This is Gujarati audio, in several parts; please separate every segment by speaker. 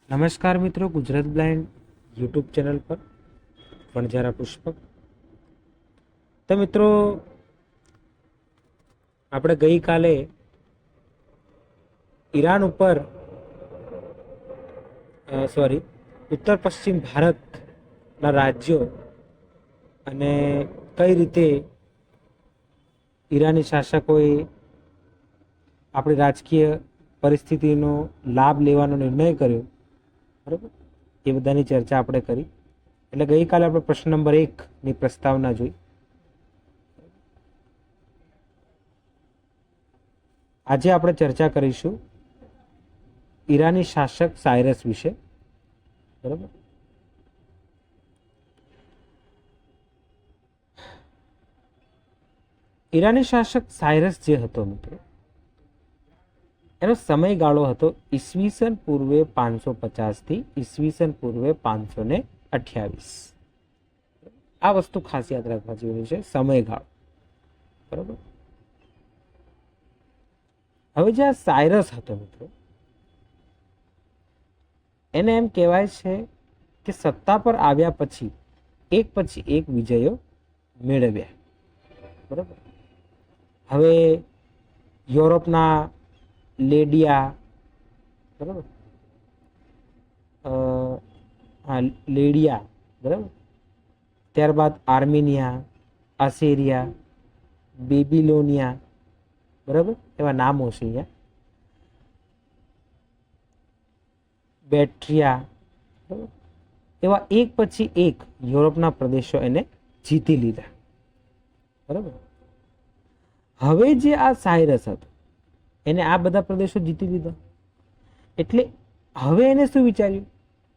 Speaker 1: નમસ્કાર મિત્રો, ગુજરાત બ્લાઇન્ડ યુટ્યુબ ચેનલ પર વણઝારા પુષ્પક. તો મિત્રો, આપણે ગઈકાલે ઈરાન ઉપર ઉત્તર પશ્ચિમ ભારતના રાજ્યો અને કઈ રીતે ઈરાની શાસકોએ આપણી રાજકીય પરિસ્થિતિનો લાભ લેવાનો નિર્ણય કર્યો, બરાબર, એ બધાની ચર્ચા આપણે કરી. એટલે ગઈકાલે આપણે પ્રશ્ન નંબર 1 ની પ્રસ્તાવના જોઈ. આજે આપણે ચર્ચા કરીશું ઈરાની શાસક સાયરસ વિશે, બરાબર. ઈરાની શાસક સાયરસ જે હતો મિત્રો, એનો સમયગાળો હતો ઈસવીસન પૂર્વે 550 થી ઈસવીસન પૂર્વે 528. આ વસ્તુ ખાસ યાદ રાખવા જેવી છે, સમયગાળો, બરાબર. હવે જે આ સાયરસ હતો મિત્રો, એને એમ કહેવાય છે કે સત્તા પર આવ્યા પછી એક વિજયો મેળવ્યા, બરાબર. હવે યુરોપના લેડિયા, બરાબર, લેડિયા, બરાબર, ત્યારબાદ આર્મેનિયા, અસેરિયા, બેબીલોનિયા, બરાબર, એવા નામો છે અહીંયા, બેટ્રિયા, બરાબર, એવા એક પછી એક યુરોપના પ્રદેશો એને જીતી લીધા, બરાબર. હવે જે આ સાયરસ હતો, એને આ બધા પ્રદેશો જીતી લીધા, એટલે હવે એને શું વિચાર્યું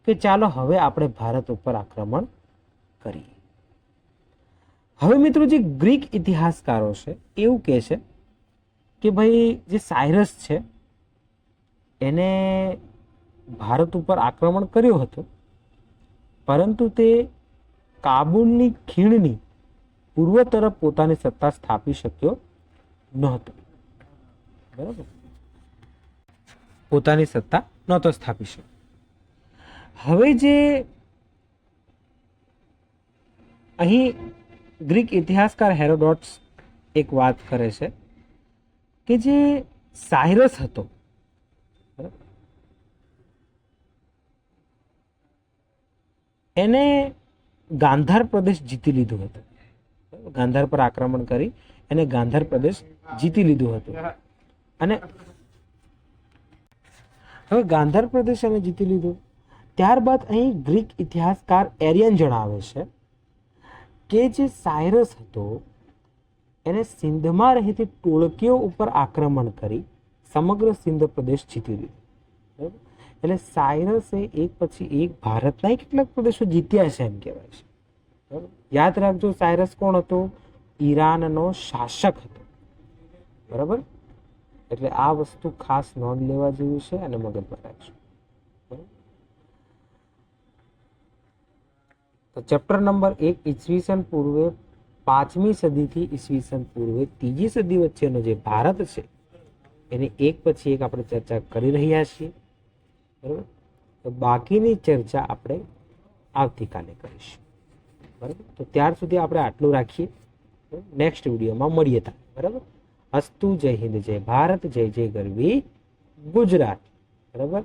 Speaker 1: કે ચાલો હવે આપણે ભારત ઉપર આક્રમણ કરીએ. હવે મિત્રો, જે ગ્રીક ઇતિહાસકારો છે એવું કહે છે કે ભાઈ જે સાયરસ છે એને ભારત ઉપર આક્રમણ કર્યું હતું, પરંતુ તે કાબુલની ખીણની પૂર્વ તરફ પોતાની સત્તા સ્થાપી શક્યો નહોતો, બરાબર, પોતાની સત્તા નહોતો સ્થાપી શક્યો. હવે જે અહીં ગ્રીક ઇતિહાસકાર હેરોડોટ્સ એક વાત કરે છે કે જે સાયરસ હતો, એને ગાંધાર પ્રદેશ જીતી લીધું હતું. ગાંધાર પર આક્રમણ કરી એને ગાંધાર પ્રદેશ જીતી લીધું હતું. અને હવે ગાંધાર પ્રદેશ એને જીતી લીધું. ત્યારબાદ અહીં ગ્રીક ઇતિહાસકાર એરિયન જણાવે છે કે જે સાયરસ હતો એને સિંધમાં રહેતી ટોળકીઓ ઉપર આક્રમણ કરી સમગ્ર સિંધ પ્રદેશ જીતી લીધો. એટલે સાયરસે એક પછી એક ભારતના કેટલાક પ્રદેશો જીત્યા છે એમ કહેવાય છે. યાદ રાખજો, સાયરસ કોણ હતો? ઈરાનનો શાસક હતો, બરાબર. એટલે આ વસ્તુ ખાસ નોંધ લેવા જેવી છે અને મગજમાં રાખજો. તો ચેપ્ટર નંબર 1 ઈસવીસન પૂર્વે 5મી સદીથી ઈસવીસન પૂર્વે 3જી સદી વચ્ચેનો જે ભારત છે એની એક પછી એક આપણે ચર્ચા કરી રહ્યા છીએ, બરાબર. તો બાકીની ચર્ચા આપણે આવતીકાલે કરીશું, બરાબર. તો ત્યાર સુધી આપણે આટલું રાખીએ. નેક્સ્ટ વિડીયોમાં મળીએ તા, બરાબર. અસ્તુ. જય હિન્દ, જય ભારત, જય જય ગરવી ગુજરાત, બરાબર.